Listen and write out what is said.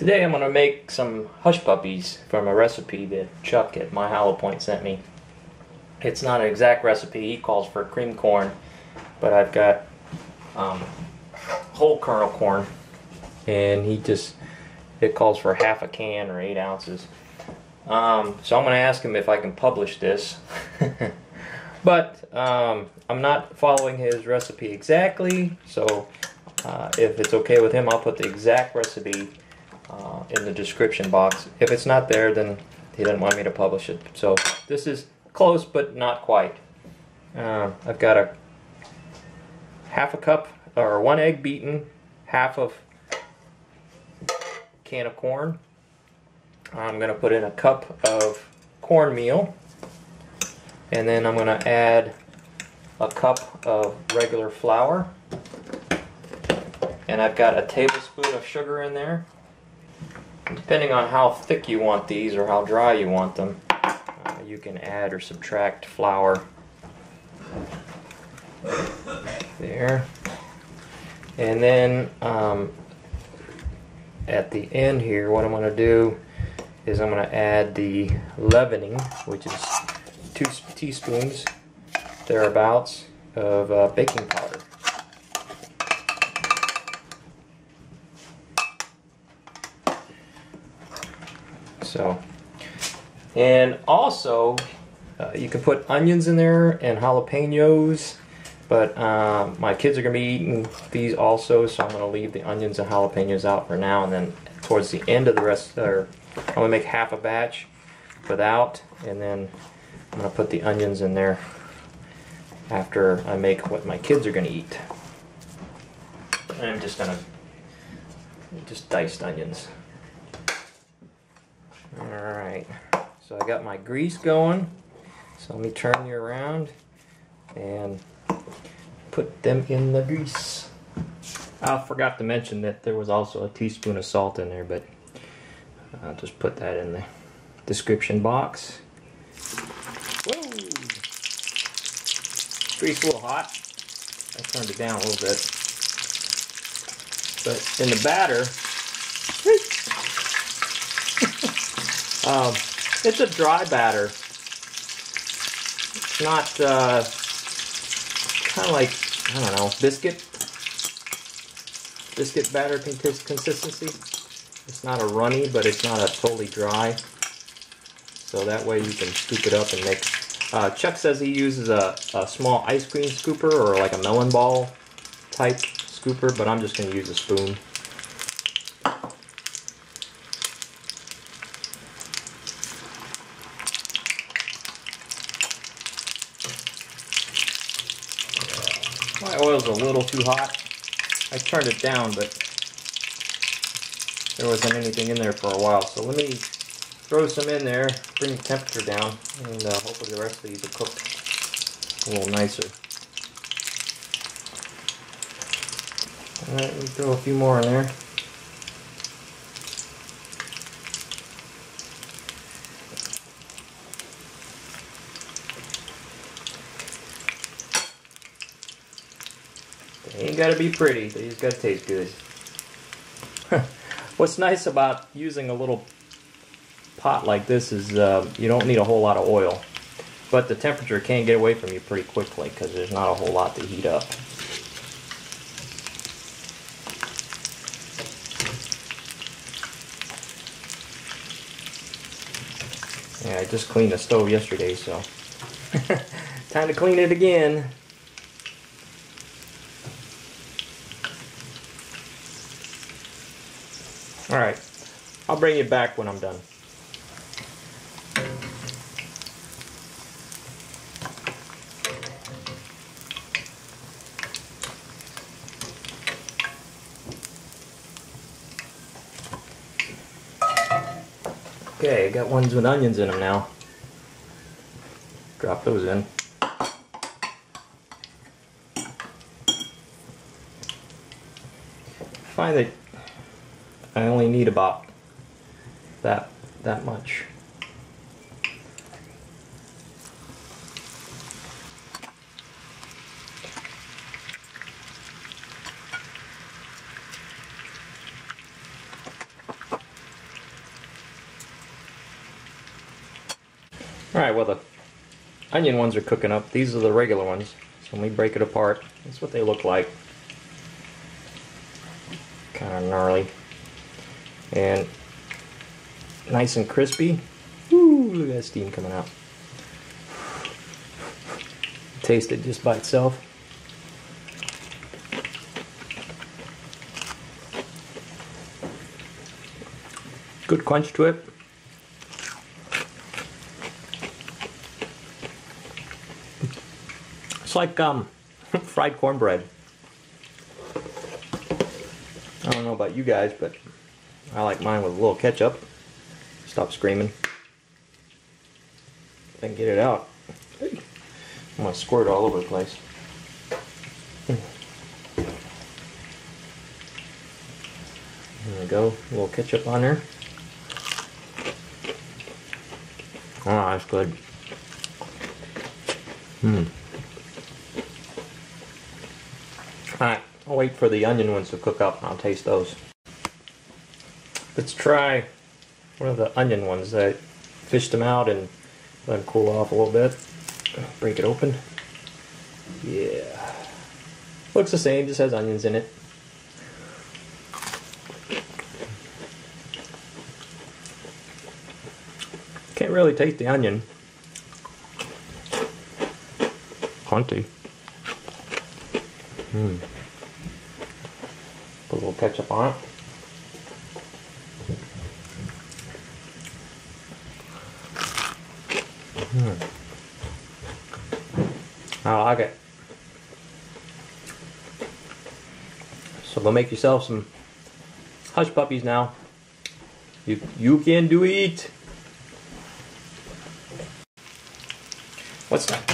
Today I'm going to make some hush puppies from a recipe that Chuck at myhollowpoint sent me. It's not an exact recipe. He calls for cream corn, but I've got whole kernel corn, and it calls for half a can or 8 ounces. So I'm going to ask him if I can publish this. But I'm not following his recipe exactly, so if it's okay with him, I'll put the exact recipe in the description box. If it's not there, then he doesn't want me to publish it. So this is close, but not quite. I've got a half a cup, or 1 egg beaten, half of can of corn. I'm going to put in a cup of cornmeal, and then I'm going to add a cup of regular flour, and I've got a tablespoon of sugar in there. Depending on how thick you want these or how dry you want them, you can add or subtract flour there. And then at the end here, what I'm going to do is I'm going to add the leavening, which is 2 teaspoons thereabouts of baking powder. So, and also you can put onions in there and jalapenos, but my kids are going to be eating these also, so I'm going to leave the onions and jalapenos out for now, and then towards the end of the rest, I'm going to make half a batch without, and then I'm going to put the onions in there after I make what my kids are going to eat. And I'm just going to diced onions. Alright, so I got my grease going, so let me turn you around and put them in the grease. I forgot to mention that there was also a teaspoon of salt in there, but I'll just put that in the description box. Whoa! Grease a little hot. I turned it down a little bit. But in the batter, it's a dry batter. It's not kind of like, I don't know, biscuit batter consistency. It's not a runny, but it's not a totally dry. So that way you can scoop it up and make. Chuck says he uses a small ice cream scooper or like a melon ball type scooper, but I'm just going to use a spoon. My oil's a little too hot. I turned it down, but there wasn't anything in there for a while. So let me throw some in there, bring the temperature down, and hopefully the rest of these will cook a little nicer. Alright, let me throw a few more in there. They ain't gotta be pretty, they just gotta taste good. What's nice about using a little pot like this is you don't need a whole lot of oil, but the temperature can get away from you pretty quickly because there's not a whole lot to heat up. Yeah, I just cleaned the stove yesterday, so time to clean it again. Alright, I'll bring you back when I'm done. Okay, I got ones with onions in them now. Drop those in. I find that I only need about that much. Alright, well the onion ones are cooking up. These are the regular ones. So let me break it apart. That's what they look like. Kind of gnarly. And nice and crispy. Ooh, look at that steam coming out. Taste it just by itself. Good crunch to it. It's like fried cornbread. I don't know about you guys, but I like mine with a little ketchup. Stop screaming. If I can get it out. I'm gonna squirt all over the place. There we go. A little ketchup on there. Oh, that's good. Alright, I'll wait for the onion ones to cook up and I'll taste those. Let's try one of the onion ones. I fished them out and let them cool off a little bit. Break it open. Yeah. Looks the same, just has onions in it. Can't really taste the onion. Crunchy. Put a little ketchup on it. I like it. So go make yourself some hush puppies now. You can do it. What's that?